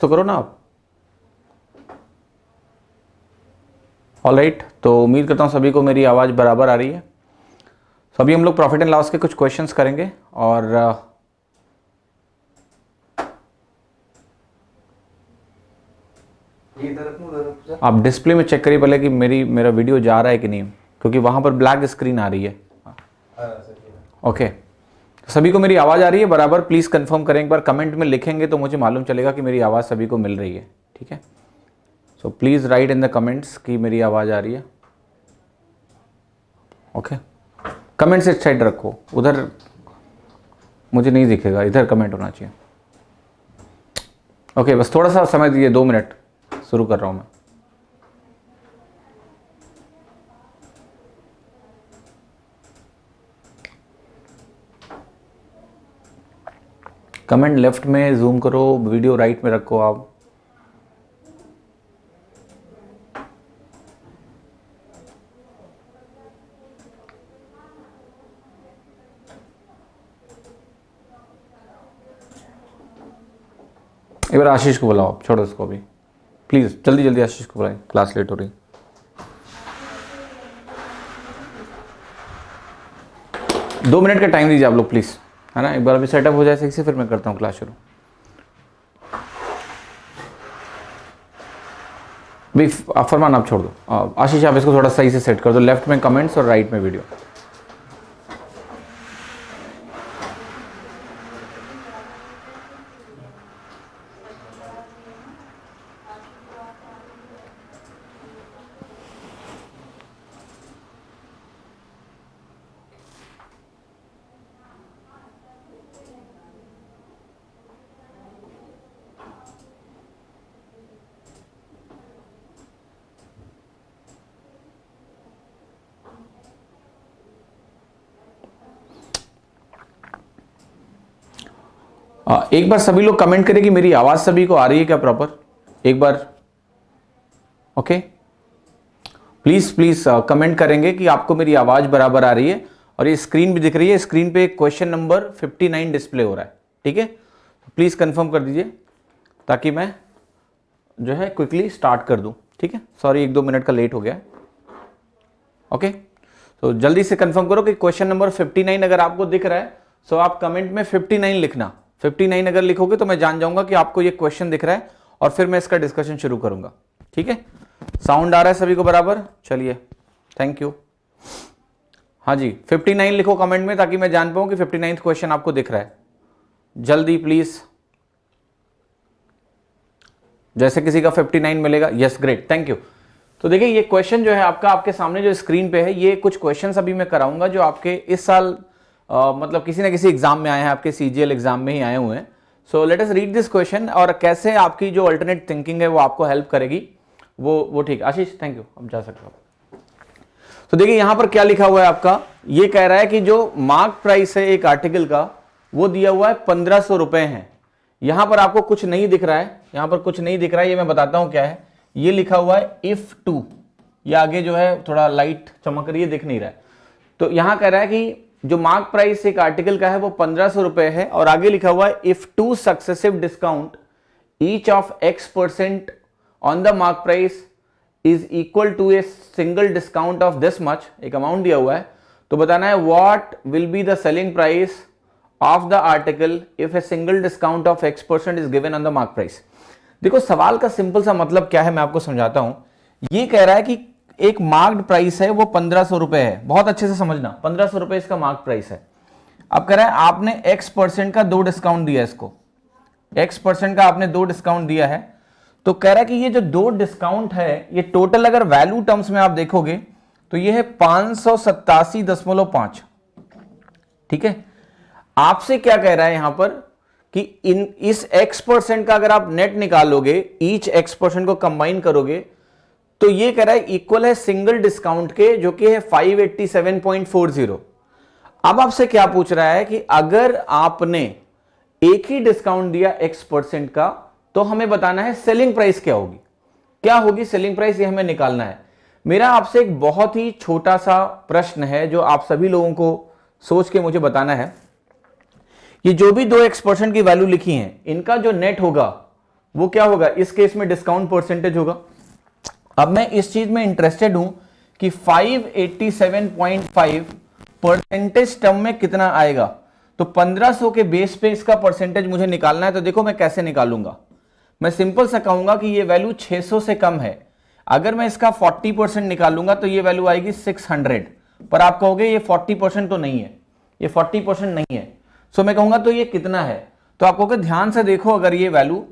तो करो ना आप। ऑलराइट, तो उम्मीद करता हूँ सभी को मेरी आवाज़ बराबर आ रही है। अभी हम लोग प्रॉफिट एंड लॉस के कुछ क्वेश्चंस करेंगे और आप डिस्प्ले में चेक करिए पहले कि मेरा वीडियो जा रहा है कि नहीं, क्योंकि वहाँ पर ब्लैक स्क्रीन आ रही है। ओके, सभी को मेरी आवाज़ आ रही है बराबर? प्लीज़ कंफर्म करें एक बार, कमेंट में लिखेंगे तो मुझे मालूम चलेगा कि मेरी आवाज़ सभी को मिल रही है। ठीक है, so please write in the comments कि मेरी आवाज़ आ रही है। ओके, कमेंट्स इस साइड रखो, उधर मुझे नहीं दिखेगा, इधर कमेंट होना चाहिए। ओके, बस थोड़ा सा समय दीजिए, 2 मिनट, शुरू कर रहा हूँ मैं। कमेंट लेफ्ट में जूम करो, वीडियो राइट में रखो आप। एक बार आशीष को बुलाओ, छोड़ो उसको अभी प्लीज़, जल्दी जल्दी आशीष को बुलाएं, क्लास लेट हो रही। 2 मिनट का टाइम दीजिए आप लोग प्लीज़, है ना। एक बार अभी सेटअप हो जाए सही से, फिर मैं करता हूँ क्लास शुरू। भाई फरमान आप छोड़ दो, आशीष आप इसको थोड़ा सही से सेट कर दो, लेफ्ट में कमेंट्स और राइट में वीडियो। एक बार सभी लोग कमेंट करें कि मेरी आवाज़ सभी को आ रही है क्या प्रॉपर, एक बार। ओके, प्लीज़ प्लीज़ कमेंट करेंगे कि आपको मेरी आवाज़ बराबर आ रही है और ये स्क्रीन भी दिख रही है। स्क्रीन पे क्वेश्चन नंबर 59 डिस्प्ले हो रहा है। ठीक है, प्लीज़ कंफर्म कर दीजिए ताकि मैं जो है क्विकली स्टार्ट कर दूं। ठीक है, सॉरी 1-2 मिनट का लेट हो गया। ओके, तो जल्दी से कंफर्म करो कि क्वेश्चन नंबर 59 अगर आपको दिख रहा है तो आप कमेंट में 59 लिखना। 59 अगर लिखोगे तो मैं जान जाऊंगा कि आपको ये क्वेश्चन दिख रहा है और फिर मैं इसका डिस्कशन शुरू करूंगा। ठीक है, साउंड आ रहा है सभी को बराबर? चलिए, थैंक यू। हाँ जी, 59 लिखो कमेंट में ताकि मैं जान पाऊं कि 59th क्वेश्चन आपको दिख रहा है। जल्दी प्लीज, जैसे किसी का 59 मिलेगा। Yes, great, thank you. तो देखिए ये क्वेश्चन जो है आपका, आपके सामने जो स्क्रीन पे है, ये कुछ क्वेश्चंस अभी मैं कराऊंगा जो आपके इस साल मतलब किसी ना किसी एग्जाम में आए हैं, आपके सीजीएल एग्जाम में ही आए हुए हैं। So let us read this question और कैसे आपकी जो अल्टरनेट थिंकिंग है वो आपको हेल्प करेगी, वो ठीक। आशीष थैंक यू, अब जा सकते हो। तो देखिए यहां पर क्या लिखा हुआ है आपका, ये कह रहा है कि जो मार्क प्राइस है एक आर्टिकल का वो दिया हुआ है 1500 रुपए है। यहां पर आपको कुछ नहीं दिख रहा है, यहां पर कुछ नहीं दिख रहा है, ये मैं बताता हूं क्या है। ये लिखा हुआ है इफ टू, ये आगे जो है थोड़ा लाइट चमक रही है, दिख नहीं रहा है। तो यहां कह रहा है कि जो मार्क प्राइस एक आर्टिकल का है वो 1500 रुपए है और आगे लिखा हुआ है if two successive discount each of X% on the mark price is equal to a single discount of this much, एक अमाउंट दिया हुआ है। तो बताना है what will be the selling price of the article if a single discount of X% is given on the mark price. देखो सवाल का सिंपल सा मतलब क्या है, मैं आपको समझाता हूं। ये कह रहा है कि एक मार्क्ड प्राइस है वो 1500 रुपए है, बहुत अच्छे से समझना, 1500 रुपए इसका मार्क प्राइस है। अब कह रहा है आपने X% का 2 डिस्काउंट दिया, इसको X% का आपने 2 डिस्काउंट दिया है। तो कह रहा है कि ये जो 2 डिस्काउंट है ये टोटल अगर वैल्यू टर्म्स में आप देखोगे तो ये है 587.5। ठीक है, आपसे क्या कह रहा है यहां पर कि इस X% का अगर आप नेट निकालोगे, ईच X% को कंबाइन करोगे तो ये कह रहा है इक्वल है सिंगल डिस्काउंट के, जो कि है 587.40। अब आपसे क्या पूछ रहा है कि अगर आपने एक ही डिस्काउंट दिया X% का तो हमें बताना है सेलिंग प्राइस क्या होगी, क्या होगी सेलिंग प्राइस, ये हमें निकालना है। मेरा आपसे एक बहुत ही छोटा सा प्रश्न है जो आप सभी लोगों को सोच के मुझे बताना है। ये जो भी 2 X% की वैल्यू लिखी है इनका जो नेट होगा वो क्या होगा, इस केस में डिस्काउंट परसेंटेज होगा। अब मैं इस चीज में इंटरेस्टेड हूं कि 587.5 परसेंटेज टर्म में कितना आएगा, तो 1500 के बेस पे इसका परसेंटेज मुझे निकालना है। तो देखो मैं कैसे निकालूंगा, मैं सिंपल सा कहूंगा कि ये वैल्यू 600 से कम है। अगर मैं इसका 40% निकालूंगा तो ये वैल्यू आएगी 600, पर आप कहोगे ये 40% तो नहीं है, ये 40% नहीं है। सो मैं कहूंगा तो ये कितना है, तो आप कहोगे ध्यान से देखो, अगर ये वैल्यू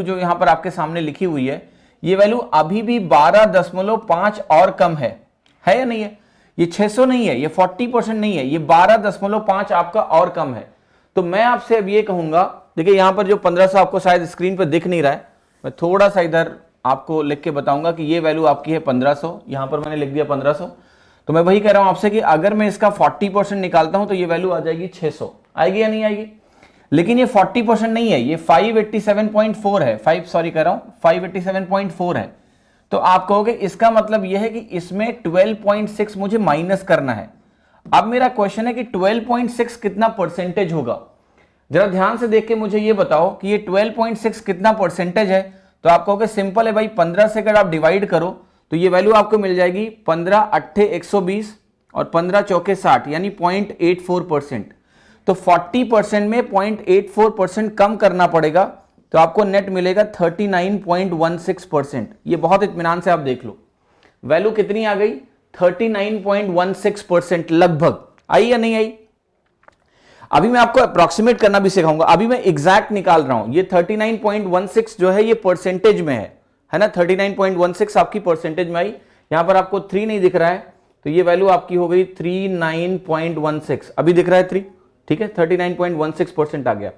जो यहां पर आपके सामने लिखी हुई है, ये वैल्यू अभी भी 12.5 और कम है या नहीं है। ये 600 नहीं है, ये 40% नहीं है, ये 12.5 आपका और कम है। तो मैं आपसे अब ये कहूंगा, देखिए यहां पर जो 1500 आपको शायद स्क्रीन पर दिख नहीं रहा है, मैं थोड़ा सा इधर आपको लिख के बताऊंगा कि ये वैल्यू आपकी है 1500, यहां पर मैंने लिख दिया 1500। तो मैं वही कह रहा हूं आपसे कि अगर मैं इसका 40% निकालता हूं तो ये वैल्यू आ जाएगी 600, आएगी या नहीं आएगी। लेकिन ये 40% नहीं है, ये 587.4 है, 587.4 है। तो आप कहोगे इसका मतलब यह है कि इसमें 12.6 मुझे माइनस करना है। अब मेरा क्वेश्चन है कि 12.6 कितना परसेंटेज होगा, जरा ध्यान से देख के मुझे ये बताओ कि ये 12.6 कितना परसेंटेज है। तो आप कहोगे सिंपल है भाई, 15 से अगर आप डिवाइड करो तो ये वैल्यू आपको मिल जाएगी 15 अट्ठे 120 और 15 चौके 60, यानी 0.84%। तो 40% में 0.84% कम करना पड़ेगा, तो आपको नेट मिलेगा 39.16%। ये बहुत इत्मीनान से आप देख लो, वैल्यू कितनी आ गई, 39.16% लगभग आई या नहीं आई। अभी मैं आपको अप्रोक्सीमेट करना भी सिखाऊंगा, अभी मैं एग्जैक्ट निकाल रहा हूं। ये 39.16 जो है ये परसेंटेज में है ना, 39.16 आपकी परसेंटेज में आई। यहां पर आपको 3 नहीं दिख रहा है, तो ये वैल्यू आपकी हो गई 39.16, अभी दिख रहा है 3, ठीक है, 39.16% आ गया।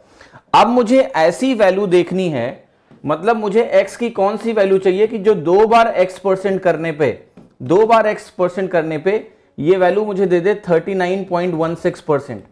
अब मुझे ऐसी वैल्यू देखनी है, मतलब मुझे x की कौन सी वैल्यू चाहिए कि जो 2 बार x% करने पे ये वैल्यू मुझे दे दे 39.16%।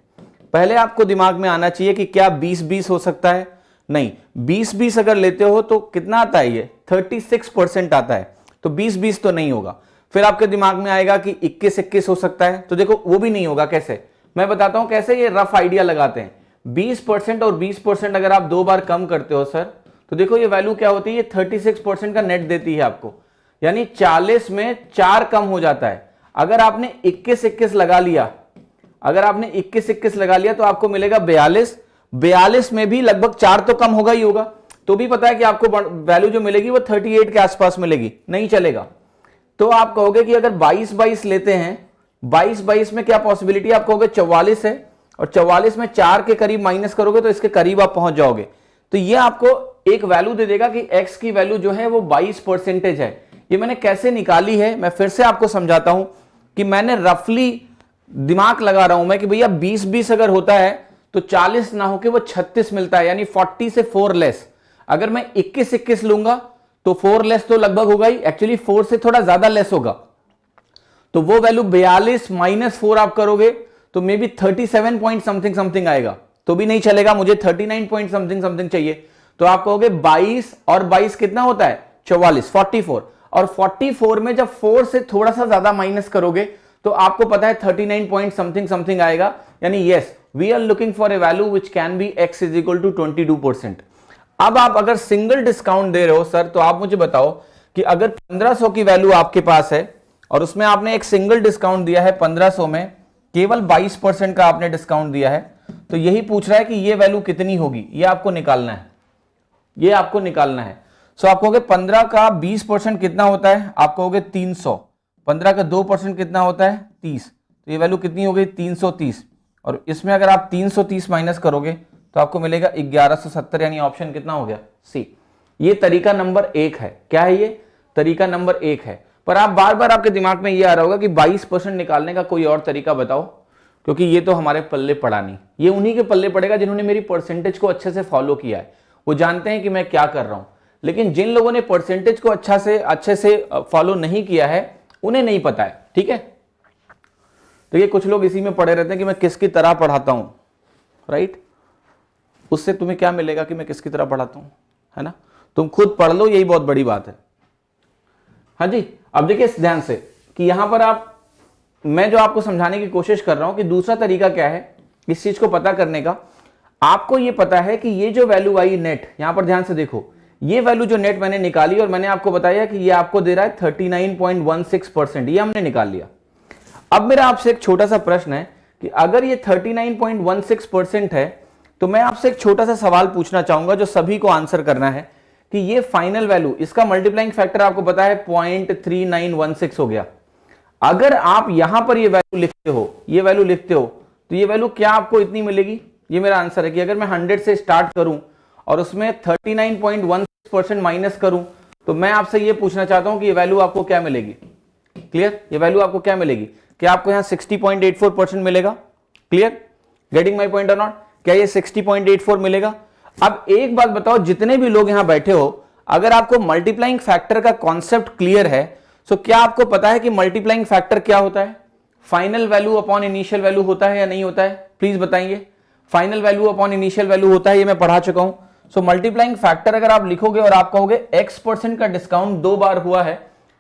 पहले आपको दिमाग में आना चाहिए कि क्या 20-20 हो सकता है, नहीं, 20-20 अगर लेते हो तो कितना आता है, ये 36% आता है, तो 20-20 तो नहीं होगा। फिर आपके दिमाग में आएगा कि 21-21 हो सकता है, तो देखो वो भी नहीं होगा। कैसे, मैं बताता हूं कैसे, ये रफ आइडिया लगाते हैं। 20% और 20% अगर आप 2 बार कम करते हो सर, तो देखो ये वैल्यू क्या होती है, ये 36% का नेट देती है आपको, यानी 40 में 4 कम हो जाता है। अगर आपने 21-21 लगा लिया, तो आपको मिलेगा 42 में भी लगभग 4 तो कम होगा ही होगा। तो भी पता है कि आपको वैल्यू जो मिलेगी वो 38 के आसपास मिलेगी, नहीं चलेगा। तो आप कहोगे कि अगर 22-22 लेते हैं, 22-22 में क्या पॉसिबिलिटी है, आप कहोगे 44 है, और 44 में 4 के करीब माइनस करोगे तो इसके करीब आप पहुंच जाओगे। तो ये आपको एक वैल्यू दे देगा कि x की वैल्यू जो है वो 22% है। ये मैंने कैसे निकाली है, मैं फिर से आपको समझाता हूं कि मैंने रफली दिमाग लगा रहा हूं मैं कि भैया 20-20 अगर होता है तो 40 ना होके वो 36 मिलता है, यानी 40 से 4 लेस। अगर मैं 21-21 लूंगा तो 4 लेस तो लगभग होगा ही, एक्चुअली 4 से थोड़ा ज्यादा लेस होगा। तो वो वैल्यू 42 माइनस 4 आप करोगे तो मे बी 37 पॉइंट समथिंग आएगा, तो भी नहीं चलेगा, मुझे 39 पॉइंट समथिंग चाहिए। तो आप कहोगे 22 और 22 कितना होता है, 44, 44, और 44 में जब 4 से थोड़ा सा ज्यादा माइनस करोगे तो आपको पता है 39 पॉइंट समथिंग आएगा। यानी yes, we are looking for a value which can be x is equal to 22%। अब आप अगर सिंगल डिस्काउंट दे रहे हो सर, तो आप मुझे बताओ कि अगर 1500 की वैल्यू आपके पास है और उसमें आपने एक सिंगल डिस्काउंट दिया है 1500 में, केवल 22% का आपने डिस्काउंट दिया है, तो यही पूछ रहा है कि ये वैल्यू कितनी होगी, ये आपको निकालना है, ये आपको निकालना है। सो आप कहोगे 15 का 20% कितना होता है, आप कहोगे 300, 15 का 2% कितना होता है 30, तो ये वैल्यू कितनी हो गई 330, और इसमें अगर आप 330 माइनस करोगे तो आपको मिलेगा 1170, यानी ऑप्शन कितना हो गया, सी। ये तरीका नंबर 1 है। क्या है ये, तरीका नंबर 1 है। पर आप बार बार आपके दिमाग में ये आ रहा होगा कि 22% निकालने का कोई और तरीका बताओ, क्योंकि ये तो हमारे पल्ले पड़ा नहीं। ये उन्हीं के पल्ले पड़ेगा जिन्होंने मेरी परसेंटेज को अच्छे से फॉलो किया है, वो जानते हैं कि मैं क्या कर रहा हूं। लेकिन जिन लोगों ने परसेंटेज को अच्छे से फॉलो नहीं किया है उन्हें नहीं पता है, ठीक है। तो ये कुछ लोग इसी में पड़े रहते हैं कि मैं किसकी तरह पढ़ाता हूं, राइट। उससे तुम्हें क्या मिलेगा कि मैं किसकी तरह पढ़ाता हूं, है ना। तुम खुद पढ़ लो, यही बहुत बड़ी बात है। हाँ जी, अब देखिए ध्यान से कि यहां पर मैं जो आपको समझाने की कोशिश कर रहा हूं कि दूसरा तरीका क्या है इस चीज को पता करने का। आपको ये पता है कि ये जो वैल्यू आई नेट, यहां पर ध्यान से देखो, ये वैल्यू जो नेट मैंने निकाली और मैंने आपको बताया कि ये आपको दे रहा है 39.16%, ये हमने निकाल लिया। अब मेरा आपसे एक छोटा सा प्रश्न है कि अगर ये 39.16% है तो मैं आपसे एक छोटा सा सवाल पूछना चाहूंगा जो सभी को आंसर करना है कि ये फाइनल वैल्यू, इसका मल्टीप्लाइंग फैक्टर आपको पता है 0.3916 हो गया। अगर आप यहां पर ये वैल्यू लिखते हो, ये वैल्यू लिखते हो, तो ये वैल्यू क्या आपको इतनी मिलेगी? ये मेरा आंसर है कि अगर मैं 100 से स्टार्ट करूं और उसमें 39.16% माइनस करूं तो मैं आपसे ये पूछना चाहता हूं कि ये वैल्यू आपको क्या मिलेगी? क्लियर? ये वैल्यू आपको क्या मिलेगी? क्या आपको यहां 60.84% मिलेगा? क्लियर? गेटिंग माई पॉइंट और नॉट? क्या ये 60.84 मिलेगा? अब एक बात बताओ, जितने भी लोग यहां बैठे हो, अगर आपको मल्टीप्लाइंग फैक्टर का कॉन्सेप्ट क्लियर है तो क्या आपको पता है कि मल्टीप्लाइंग फैक्टर क्या होता है? Final value upon initial value होता है या नहीं होता है? प्लीज बताइए। Final value upon initial value होता है, ये मैं पढ़ा चुका हूं। सो मल्टीप्लाइंग फैक्टर अगर आप लिखोगे और आप कहोगे x% का डिस्काउंट 2 बार हुआ है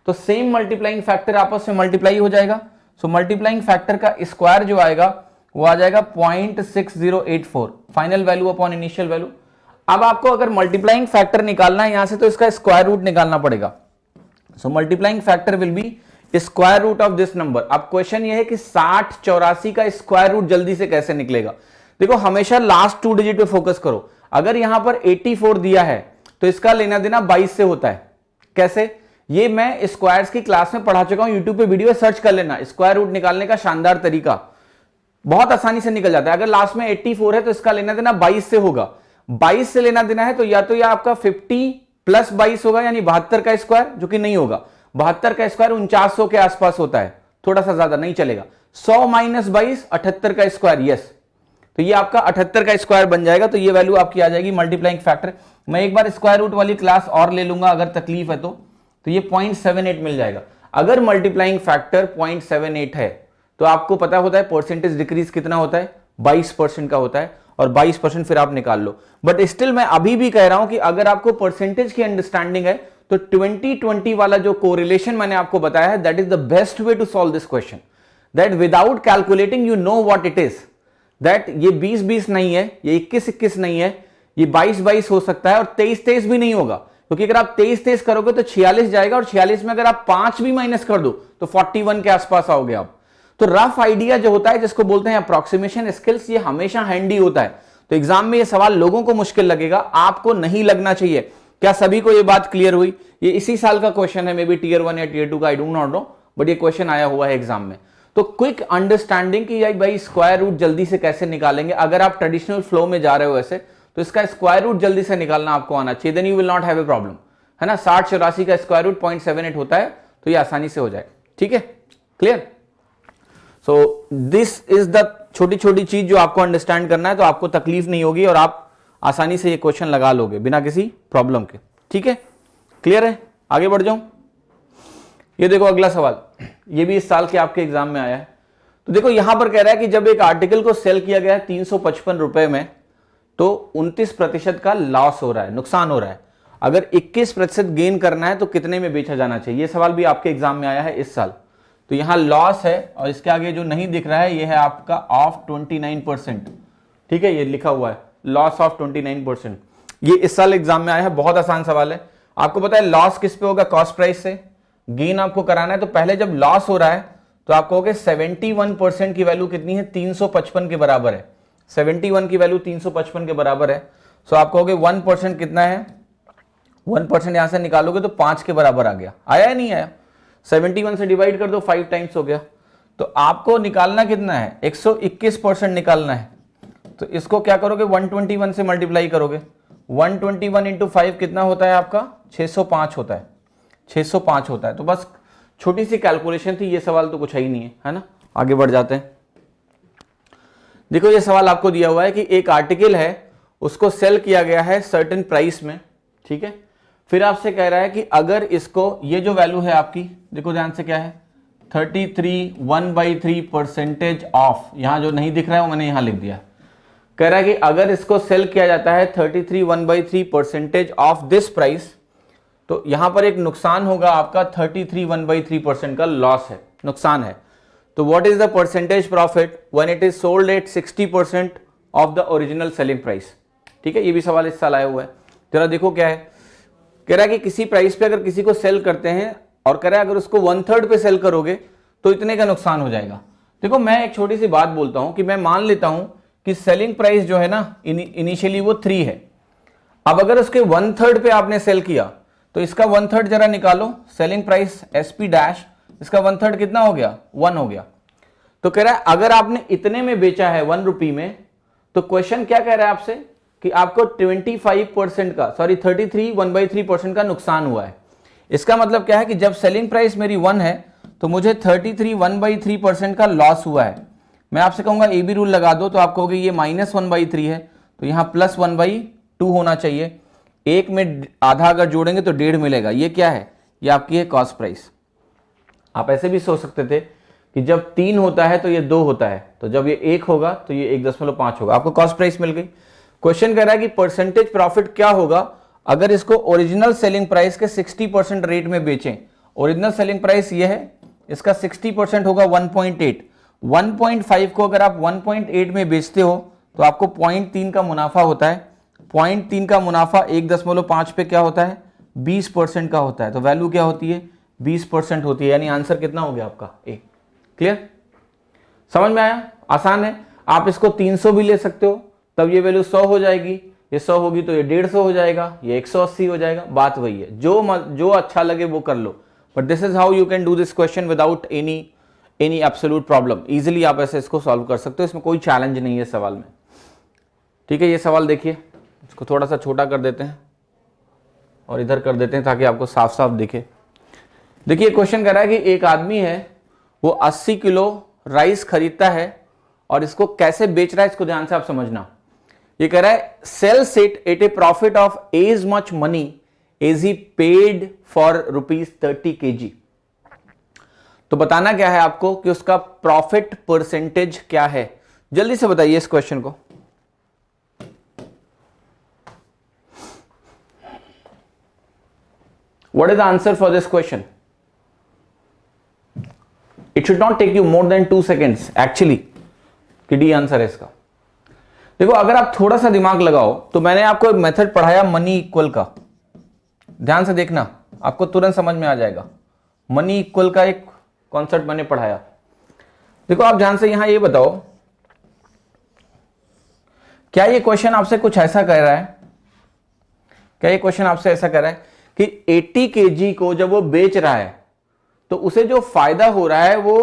तो सेम मल्टीप्लाइंग फैक्टर आपस में मल्टीप्लाई हो जाएगा। सो मल्टीप्लाइंग फैक्टर का स्क्वायर जो आएगा वो आ जाएगा 0.6084, final value upon initial value. अब आपको अगर मल्टीप्लाइंग फैक्टर निकालना है यहां से तो इसका स्क्वायर रूट निकालना पड़ेगा। So multiplying factor will be square root of this number. अब क्वेश्चन ये है कि 6084 का स्क्वायर रूट जल्दी से कैसे निकलेगा? देखो, हमेशा लास्ट 2 डिजिट पे फोकस करो। अगर यहां पर 84 दिया है तो इसका लेना देना 22 से होता है। कैसे? ये मैं स्क्वायर्स की क्लास में पढ़ा चुका हूं, यूट्यूब पे वीडियो सर्च कर लेना। स्क्वायर रूट निकालने का शानदार तरीका, बहुत आसानी से निकल जाता है। अगर लास्ट में 84 है तो इसका लेना देना 22 से होगा। 22 से लेना देना है तो या आपका 50 प्लस 22 होगा, यानी 72 का स्क्वायर, जो कि नहीं होगा। 72 का स्क्वायर 4900 के आसपास होता है, थोड़ा सा ज्यादा नहीं चलेगा। 100 माइनस 22 78 का स्क्वायर, यस। तो ये आपका 78 का स्क्वायर बन जाएगा। तो ये वैल्यू आपकी आ जाएगी मल्टीप्लाइंग फैक्टर। मैं एक बार स्क्वायर रूट वाली क्लास और ले लूंगा अगर तकलीफ है तो ये 0.78 मिल जाएगा। अगर मल्टीप्लाइंग फैक्टर 0.78 है तो आपको पता होता है परसेंटेज डिक्रीज कितना होता है? 22% का होता है, और 22% फिर आप निकाल लो। बट स्टिल मैं अभी भी कह रहा हूं कि अगर आपको परसेंटेज की अंडरस्टैंडिंग है तो 2020 वाला जो कोरिलेशन मैंने आपको बताया है, that is the best way to solve this question, that without calculating you know what it is, that ये 20-20 नहीं है, ये 21-21 नहीं है, ये 22-22 हो सकता है, और 23-23 भी नहीं होगा, क्योंकि अगर आप 23-23 करोगे तो 46 जाएगा, और 46 में अगर आप 5 भी माइनस कर दो तो 41 के आसपास आओगे आप। तो रफ आइडिया जो होता है, जिसको बोलते हैं अप्रोक्सीमेशन स्किल्स, ये हमेशा हैंडी होता है। तो एग्जाम में ये सवाल लोगों को मुश्किल लगेगा, आपको नहीं लगना चाहिए। क्या सभी को ये बात क्लियर हुई? ये इसी साल का क्वेश्चन है, मे बी टीयर 1 या टीयर 2 का, आई डोंट नो, बट ये क्वेश्चन आया हुआ है एग्जाम में। तो क्विक अंडरस्टैंडिंग कि यार भाई स्क्वायर रूट जल्दी से कैसे निकालेंगे। अगर आप ट्रेडिशनल फ्लो में जा रहे हो ऐसे, तो इसका स्क्वायर रूट जल्दी से निकालना आपको आना चाहिए, then you will not have a problem, है ना। 6084 का स्क्वायर रूट 0.78 होता है, तो ये आसानी से हो जाए। ठीक है, clear? So this is the छोटी छोटी चीज जो आपको अंडरस्टैंड करना है, तो आपको तकलीफ नहीं होगी और आप आसानी से ये क्वेश्चन लगा लोगे बिना किसी प्रॉब्लम के। ठीक है, क्लियर है? आगे बढ़ जाऊं। ये देखो अगला सवाल, ये भी इस साल के आपके एग्जाम में आया है। तो देखो यहां पर कह रहा है कि जब एक आर्टिकल को सेल किया गया है 355 रुपए में, तो 29% का लॉस हो रहा है, नुकसान हो रहा है। अगर 21% गेन करना है तो कितने में बेचा जाना चाहिए? ये सवाल भी आपके एग्जाम में आया है इस साल। तो यहां लॉस है, और इसके आगे जो नहीं दिख रहा है ये है आपका ऑफ 29%। ठीक है, ये लिखा हुआ है लॉस ऑफ 29%। ये इस साल एग्जाम में आया है, बहुत आसान सवाल है। आपको पता है लॉस किस पे होगा? कॉस्ट प्राइस से। गेन आपको कराना है, तो पहले जब लॉस हो रहा है तो आप कहोगे 71% की वैल्यू कितनी है? 355 के बराबर है। 71 की वैल्यू 355 के बराबर है। सो आप कहोगे 1% कितना है? 1% यहां से निकालोगे तो 5 के बराबर आ गया। आया या नहीं आया? 71 से डिवाइड कर दो, 5 टाइम्स हो गया। तो आपको निकालना कितना है? 121% निकालना है। तो इसको क्या करोगे? 121 से मल्टीप्लाई करोगे। 121 इंटू 5 कितना होता है आपका? 605 होता है। 605 होता है। तो बस छोटी सी कैलकुलेशन थी, ये सवाल तो कुछ है ही नहीं है ना। आगे बढ़ जाते हैं। देखो ये सवाल आपको दिया हुआ है कि एक आर्टिकल है, उसको सेल किया गया है सर्टेन प्राइस में, ठीक है। फिर आपसे कह रहा है कि अगर इसको, ये जो वैल्यू है आपकी, देखो ध्यान से क्या है, 33 1/3% ऑफ, यहां जो नहीं दिख रहा है वो मैंने यहां लिख दिया। कह रहा है कि अगर इसको सेल किया जाता है 33 1/3% ऑफ दिस प्राइस, तो यहां पर एक नुकसान होगा आपका 33 1/3% का लॉस है, नुकसान है। तो what is the percentage profit when it is sold eight 60% of the original selling price. ठीक है, ये भी सवाल इस साल आया हुआ है। जरा देखो क्या है, कह रहा है कि किसी प्राइस पे अगर किसी को सेल करते हैं और कह रहा है अगर उसको 1/3 पे सेल करोगे तो इतने का नुकसान हो जाएगा। देखो मैं एक छोटी सी बात बोलता हूं कि मैं मान लेता हूं कि सेलिंग प्राइस जो है ना इनिशियली वो 3 है। अब अगर उसके 1/3 पे आपने सेल किया तो इसका 1/3 जरा निकालो, सेलिंग प्राइस SP डैश, इसका 1/3 कितना हो गया, 1 हो गया। तो कह रहा है अगर आपने इतने में बेचा है 1 रुपी में, तो क्वेश्चन क्या कह रहा है आपसे कि आपको 25% का, सॉरी 33 1/3% का नुकसान हुआ है। इसका मतलब क्या है कि जब सेलिंग प्राइस मेरी 1 है तो मुझे 33 1/3% का लॉस हुआ है। मैं आपसे कहूंगा AB रूल लगा दो, तो आप कहोगे ये -1/3 है तो यहां +1/2 होना चाहिए। एक में आधा अगर जोड़ेंगे तो 1.5 मिलेगा। ये क्या है, ये आपकी है कॉस्ट प्राइस। आप ऐसे भी सोच सकते थे कि जब 3 होता है तो ये 2 होता है, तो जब ये 1 होगा तो ये 1.5 होगा। आपको कॉस्ट प्राइस मिल गई। क्वेश्चन कह रहा है कि परसेंटेज प्रॉफिट क्या होगा अगर इसको ओरिजिनल सेलिंग प्राइस के 60% रेट में बेचें। ओरिजिनल सेलिंग प्राइस ये है, इसका 60% होगा 1.8। 1.5 को अगर आप 1.8 में बेचते हो तो आपको 0.3 का मुनाफा होता है। 0.3 का मुनाफा 1.5 पे क्या होता है, 20% का होता है। तो वैल्यू क्या होती है, 20% होती है। यानी आंसर कितना हो गया आपका, ए। क्लियर, समझ में आया, आसान है। आप इसको 300 भी ले सकते हो, तब ये वैल्यू 100 हो जाएगी। ये 100 होगी तो ये 150 हो जाएगा, ये 180 हो जाएगा। बात वही है, जो अच्छा लगे वो कर लो। But this is how you can do this question without any absolute problem. Easily आप ऐसे इसको सॉल्व कर सकते हो, इसमें कोई चैलेंज नहीं है सवाल में। ठीक है, ये सवाल देखिए, इसको थोड़ा सा छोटा कर देते हैं और इधर कर देते हैं ताकि आपको साफ साफ दिखे। देखिए क्वेश्चन कह रहा है कि एक आदमी है, वो 80 किलो राइस खरीदता है और इसको कैसे बेच रहा है, इसको ध्यान से आप समझना। ये कह रहा है sells it at a profit of as much money as he paid for ₹30 kg। तो बताना क्या है आपको कि उसका प्रॉफिट परसेंटेज क्या है। जल्दी से बताइए इस क्वेश्चन को। What is the answer for this question? It should not take you more than 2 seconds actually कि डी आंसर है इसका। देखो अगर आप थोड़ा सा दिमाग लगाओ तो मैंने आपको एक मेथड पढ़ाया मनी इक्वल का, ध्यान से देखना, आपको तुरंत समझ में आ जाएगा। मनी इक्वल का एक कॉन्सेप्ट मैंने पढ़ाया। देखो आप ध्यान से यहां ये बताओ, क्या ये क्वेश्चन आपसे कुछ ऐसा कह रहा है, क्या ये क्वेश्चन आपसे ऐसा कह रहा है कि 80 kg को जब वो बेच रहा है तो उसे जो फायदा हो रहा है वो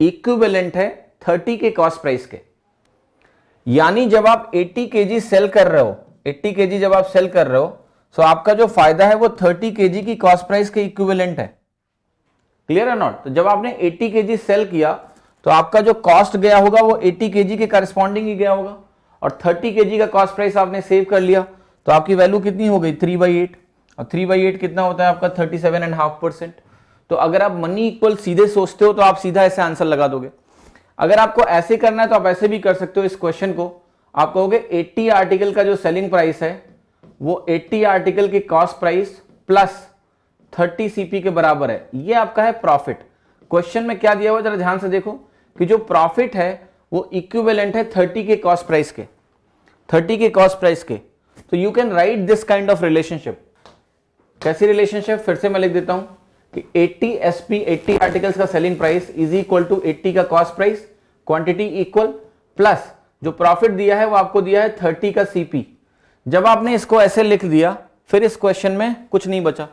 इक्विवेलेंट है 30 के कॉस्ट प्राइस के। यानी जब आप 80 kg सेल कर रहे हो, 80 kg जब आप सेल कर रहे हो तो आपका जो फायदा है वो 30 kg की कॉस्ट प्राइस के इक्विवेलेंट है। क्लियर है नॉट? तो जब आपने 80 kg सेल किया तो आपका जो कॉस्ट गया होगा वो 80 kg के करस्पॉन्डिंग ही गया होगा, और 30 kg का कॉस्ट प्राइस आपने सेव कर लिया तो आपकी वैल्यू कितनी हो गई, 3/8। और 3/8 कितना होता है आपका, 37.5%। तो अगर आप मनी इक्वल सीधे सोचते हो तो आप सीधा ऐसे आंसर लगा दोगे। अगर आपको ऐसे करना है तो आप ऐसे भी कर सकते हो। इस क्वेश्चन को आप कहोगे 80 आर्टिकल का जो सेलिंग प्राइस है वो 80 आर्टिकल की कॉस्ट प्राइस प्लस 30 CP के बराबर है। ये आपका है प्रॉफिट। क्वेश्चन में क्या दिया हुआ जरा ध्यान से देखो कि जो प्रॉफिट है वो इक्विवेलेंट है 30 के कॉस्ट प्राइस के, 30 के कॉस्ट प्राइस के। तो you can write this kind of relationship. कैसी रिलेशनशिप, फिर से मैं लिख देता हूं कि 80 SP 80 आर्टिकल्स का selling price is equal to 80 का cost price, quantity equal, plus जो प्रॉफिट दिया है वो आपको दिया है 30 का CP। जब आपने इसको ऐसे लिख दिया फिर इस क्वेश्चन में कुछ नहीं बचा।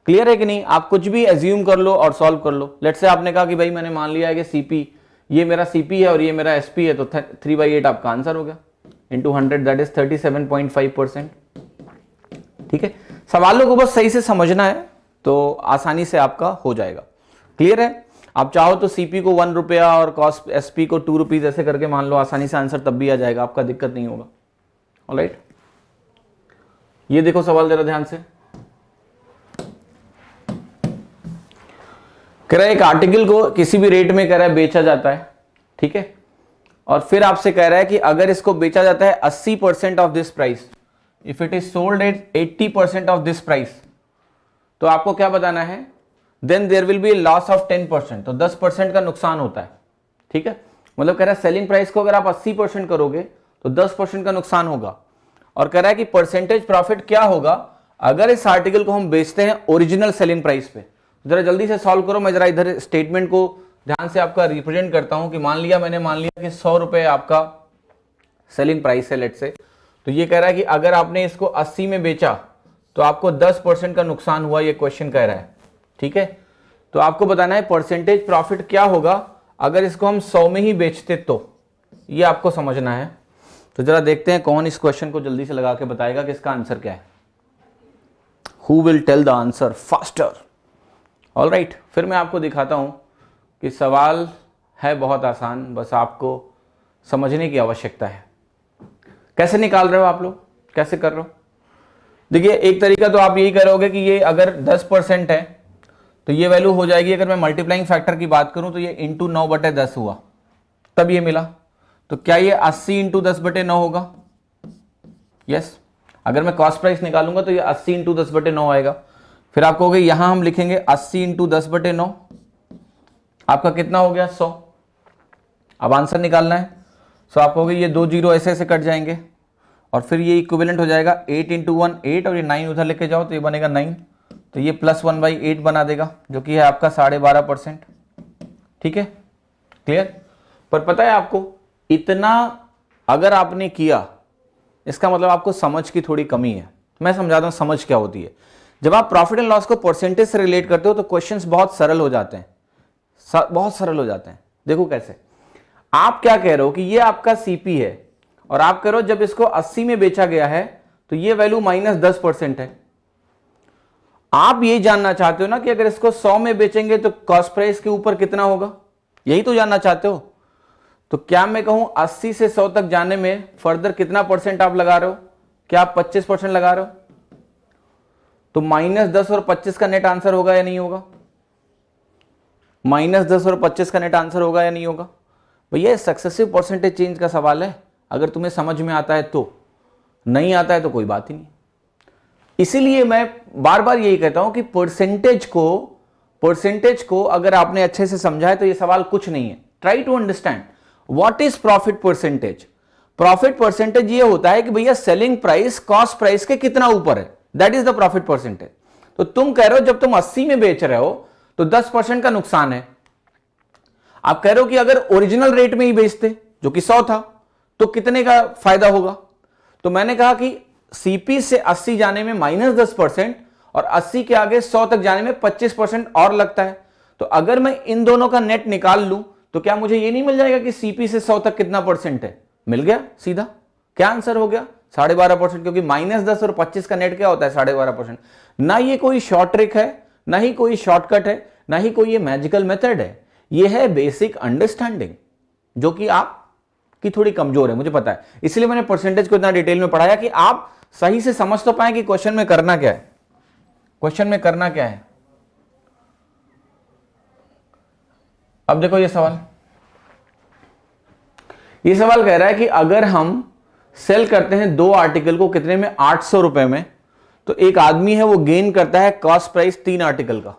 क्लियर है कि नहीं? आप कुछ भी एज्यूम कर लो और सॉल्व कर लो। लेट्स से आपने कहा कि भाई मैंने मान लिया है कि CP, ये मेरा CP है और ये मेरा SP है, तो 3/8 आपका आंसर हो गया इंटू 100, दैट इज 37.5%। ठीक है, सवालों को बस सही से समझना है तो आसानी से आपका हो जाएगा। क्लियर है? आप चाहो तो CP को 1 रुपया और कॉस्ट SP को 2 रुपीज ऐसे करके मान लो, आसानी से आंसर तब भी आ जाएगा, आपका दिक्कत नहीं होगा। ऑलराइट, ये देखो सवाल जरा ध्यान से। कह रहा है एक आर्टिकल को किसी भी रेट में कह रहा है बेचा जाता है, ठीक है, और फिर आपसे कह रहा है कि अगर इसको बेचा जाता है 80% of this price, if it is sold at 80% of this price, तो आपको क्या बताना है, then there will be loss of 10%, तो 10% का नुकसान होता है। ठीक है, मतलब कह रहा है सेलिंग प्राइस को अगर आप 80% करोगे तो 10% का नुकसान होगा। और कह रहा है कि परसेंटेज प्रॉफिट क्या होगा अगर इस आर्टिकल को हम बेचते हैं ओरिजिनल सेलिंग प्राइस पे, जरा जल्दी से सॉल्व करो। मैं जरा इधर स्टेटमेंट को ध्यान से आपका रिप्रेजेंट करता हूं कि मान लिया कि 100 रुपए आपका सेलिंग प्राइस है लेट से, तो ये कह रहा है कि अगर आपने इसको 80 में बेचा तो आपको 10% का नुकसान हुआ, ये क्वेश्चन कह रहा है। ठीक है, तो आपको बताना है परसेंटेज प्रॉफिट क्या होगा अगर इसको हम 100 में ही बेचते, तो ये आपको समझना है। तो जरा देखते हैं कौन इस क्वेश्चन को जल्दी से लगा के बताएगा कि इसका आंसर क्या है। Who will tell the answer faster. All right, फिर मैं आपको दिखाता हूं कि सवाल है बहुत आसान, बस आपको समझने की आवश्यकता है। कैसे निकाल रहे हो आप लोग, कैसे कर रहे हो? देखिए, एक तरीका तो आप यही करोगे कि ये अगर 10% है तो ये वैल्यू हो जाएगी, अगर मैं मल्टीप्लाइंग फैक्टर की बात करूं तो ये इंटू 9/10 हुआ, तब ये मिला। तो क्या ये 80 इंटू 10/9 होगा? यस। अगर मैं कॉस्ट प्राइस निकालूंगा तो ये 80 इंटू 10/9 आएगा। फिर आप कहोगे यहां हम लिखेंगे 80 इंटू 10/9, आपका कितना हो गया? 100। अब आंसर निकालना है, सो आप कहोगे ये 2 जीरो ऐसे ऐसे कट जाएंगे और फिर ये इक्विवेलेंट हो जाएगा 8 इंटू 1 8 और ये 9 उधर लेके जाओ तो ये बनेगा 9, तो ये +1/8 बना देगा जो कि है आपका 12.5%। ठीक है, क्लियर? पर पता है आपको, इतना अगर आपने किया इसका मतलब आपको समझ की थोड़ी कमी है। मैं समझाता हूं समझ क्या होती है। जब आप प्रॉफिट एंड लॉस को परसेंटेज से रिलेट करते हो तो क्वेश्चंस बहुत सरल हो जाते हैं, बहुत सरल हो जाते हैं। देखो कैसे, आप क्या कह रहे हो कि ये आपका सीपी है और आप कह रहे हो जब इसको 80 में बेचा गया है तो ये वैल्यू -10% है। आप ये जानना चाहते हो ना कि अगर इसको 100 में बेचेंगे तो कॉस्ट प्राइस के ऊपर कितना होगा, यही तो जानना चाहते हो। तो क्या मैं कहूं 80 से 100 तक जाने में फर्दर कितना परसेंट आप लगा रहे हो? क्या आप 25% लगा रहे हो? तो -10 और 25 का नेट आंसर होगा या नहीं होगा? -10 और 25 का नेट आंसर होगा या नहीं होगा? भैया सक्सेसिव परसेंटेज चेंज का सवाल है, अगर तुम्हें समझ में आता है तो, नहीं आता है तो कोई बात ही नहीं। इसीलिए मैं बार बार यही कहता हूं कि परसेंटेज को अगर आपने अच्छे से समझा है तो यह सवाल कुछ नहीं है। Try to understand what is profit percentage. Profit percentage ये होता है कि भैया सेलिंग प्राइस कॉस्ट प्राइस के कितना ऊपर है, that is the profit percentage. तो तुम कह रहे हो जब तुम 80 में बेच रहे हो तो 10% का नुकसान है। आप कह रहे हो कि अगर ओरिजिनल रेट में ही बेचते जो कि 100 था तो कितने का फायदा होगा? तो मैंने कहा कि सीपी से 80 जाने में -10% और 80 के आगे 100 तक जाने में 25% और लगता है। तो अगर मैं इन दोनों का नेट निकाल लूं तो क्या मुझे ये नहीं मिल जाएगा कि सीपी से 100 तक कितना परसेंट है? मिल गया सीधा। क्या आंसर हो गया? 12.5%, क्योंकि -10 और 25 का नेट क्या होता है? 12.5%। ना ये कोई शॉर्ट ट्रिक है, ना ही कोई शॉर्टकट है, ना ही कोई ये मैजिकल मेथड है। ये है बेसिक अंडरस्टैंडिंग जो कि आपकी थोड़ी कमजोर है, मुझे पता है। इसलिए मैंने परसेंटेज को इतना डिटेल में पढ़ाया कि आप सही से समझ तो पाए कि क्वेश्चन में करना क्या है। क्वेश्चन में करना क्या है? अब देखो ये सवाल कह रहा है कि अगर हम सेल करते हैं 2 आर्टिकल को कितने में? 800 रुपए में, तो एक आदमी है वो गेन करता है कॉस्ट प्राइस 3 आर्टिकल का।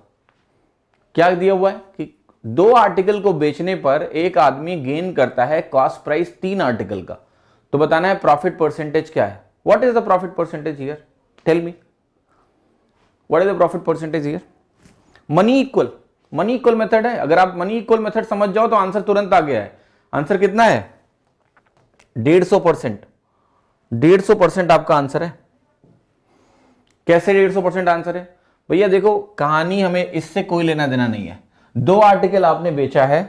क्या दिया हुआ है कि 2 आर्टिकल को बेचने पर एक आदमी गेन करता है कॉस्ट प्राइस 3 आर्टिकल का। तो बताना है प्रॉफिट परसेंटेज क्या है। What is the profit percentage here? Tell me what is the profit percentage here? Money equal method है। अगर आप मनी इक्वल मेथड समझ जाओ तो आंसर तुरंत आ गया है। आंसर कितना है? 150%। 150% आपका आंसर है। कैसे 150% आंसर है? भैया देखो, कहानी हमें इससे कोई लेना देना नहीं है। 2 आर्टिकल आपने बेचा है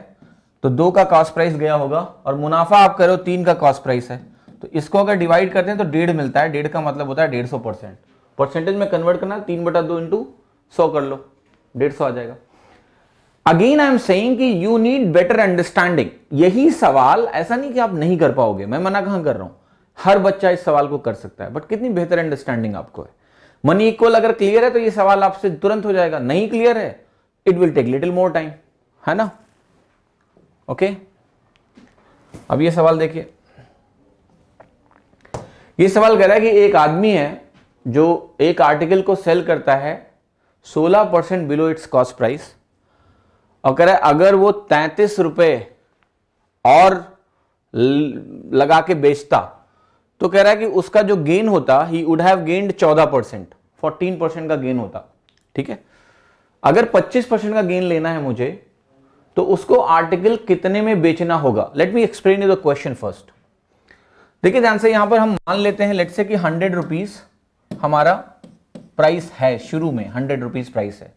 तो 2 का कॉस्ट प्राइस गया होगा और मुनाफा आप करो 3 का कॉस्ट प्राइस है, तो इसको अगर डिवाइड करते हैं तो 1.5 मिलता है। 1.5 का मतलब होता है 150%। परसेंटेज में कन्वर्ट करना 3/2 इंटू 100 कर लो, 150 आ जाएगा। अगेन आई एम सेइंग कि यू नीड बेटर अंडरस्टैंडिंग। यही सवाल ऐसा नहीं कि आप नहीं कर पाओगे, मैं मना कहां कर रहा हूं, हर बच्चा इस सवाल को कर सकता है, बट कितनी बेहतर अंडरस्टैंडिंग आपको है। मनी इक्वल अगर क्लियर है तो ये सवाल आपसे तुरंत हो जाएगा, नहीं क्लियर है it will take little more time, है ना? ओके, अब ये सवाल देखिए। ये सवाल कह रहा है कि एक आदमी है जो एक आर्टिकल को सेल करता है 16% बिलो इट्स कॉस्ट प्राइस और कह रहा है अगर वो 33 रुपए और लगा के बेचता तो कह रहा है कि उसका जो गेन होता ही वुड हैव गेन्ड 14%। 14% का गेन होता। ठीक है, अगर 25% का गेन लेना है मुझे तो उसको आर्टिकल कितने में बेचना होगा? Let me explain you the question first. देखिए ध्यान से, यहां पर हम मान लेते हैं लेट से कि 100 रुपीज हमारा प्राइस है, शुरू में 100 रुपीज प्राइस है।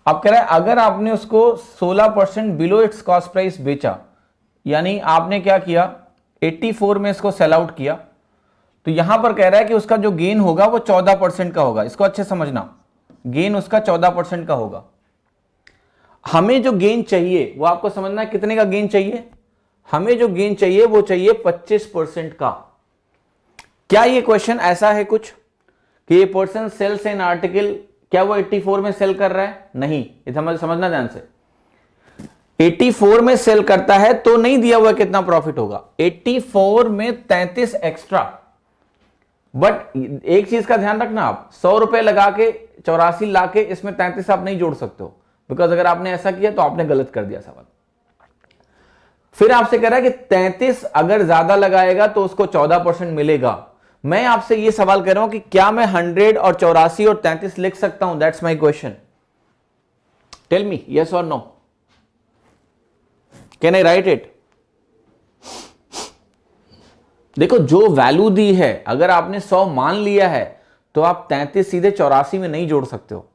अब कह रहा है अगर आपने उसको 16% बिलो इट्स कॉस्ट प्राइस बेचा, यानी आपने क्या किया 84 में इसको सेल आउट किया, तो यहां पर कह रहा है कि उसका जो गेन होगा वो 14% का होगा। इसको अच्छे समझना, गेन उसका 14% का होगा। हमें जो गेन चाहिए वो आपको समझना है, कितने का गेन चाहिए? हमें जो गेन चाहिए वो चाहिए 25% का। क्या ये क्वेश्चन ऐसा है कुछ कि ये पर्सन सेल्स एन आर्टिकल, क्या वो 84 में सेल कर रहा है? नहीं, ये समझना ध्यान से। 84 में सेल करता है तो नहीं दिया हुआ कितना प्रॉफिट होगा, 84 में 33 एक्स्ट्रा। बट एक चीज का ध्यान रखना, आप 100 रुपए लगा के 84 लाके इसमें 33 आप नहीं जोड़ सकते हो, बिकॉज अगर आपने ऐसा किया तो आपने गलत कर दिया सवाल। फिर आपसे कह रहा है कि 33 अगर ज्यादा लगाएगा तो उसको 14% मिलेगा। मैं आपसे यह सवाल कर रहा हूं कि क्या मैं 100 और 84 और 33 लिख सकता हूं? That's my question, tell me yes or no, can I write it? देखो जो वैल्यू दी है, अगर आपने 100 मान लिया है तो आप 33 सीधे 84 में नहीं जोड़ सकते हो।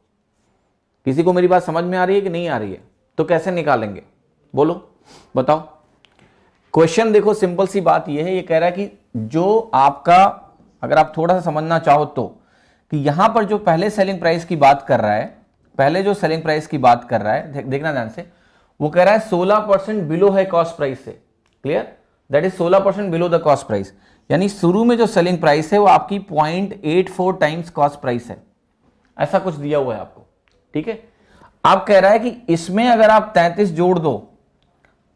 किसी को मेरी बात समझ में आ रही है कि नहीं आ रही है? तो कैसे निकालेंगे बोलो, बताओ। क्वेश्चन देखो, सिंपल सी बात यह है, ये कह रहा है कि जो आपका, अगर आप थोड़ा सा समझना चाहो तो, कि यहां पर जो पहले सेलिंग प्राइस की बात कर रहा है, पहले जो सेलिंग प्राइस की बात कर रहा है, देखना ध्यान से, वो कह रहा है 16% बिलो है कॉस्ट प्राइस से। Clear? That is 16% below the cost price, यानी शुरू में जो सेलिंग प्राइस है वो आपकी 0.84 टाइम्स कॉस्ट प्राइस है, ऐसा कुछ दिया हुआ है आपको। ठीक है, आप कह रहा है कि इसमें अगर आप 33 जोड़ दो